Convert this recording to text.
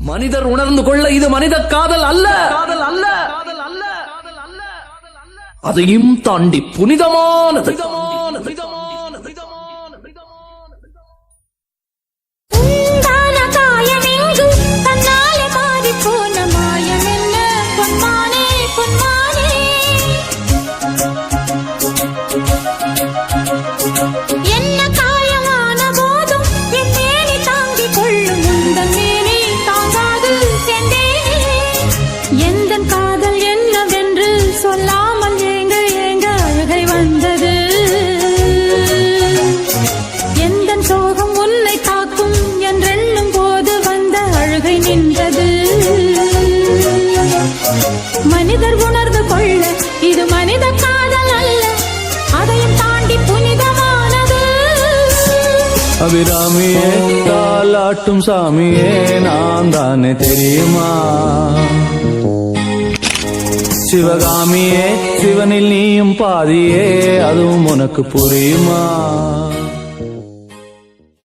மனிதர் உணர்ந்து கொள்ள இது மனித காதல் அல்ல, அதையும் தாண்டி புனிதமானது. மனிதர் உணர்ந்து கொள்ள இது மனித காதல் அல்ல, அதையும் தாண்டி புனிதமானது. அபிராமியே தாலாட்டும் சாமியே நான் தானே தெரியுமா? சிவகாமியே சிவனில் நீயும் பாதியே அதுவும் உனக்கு புரியுமா?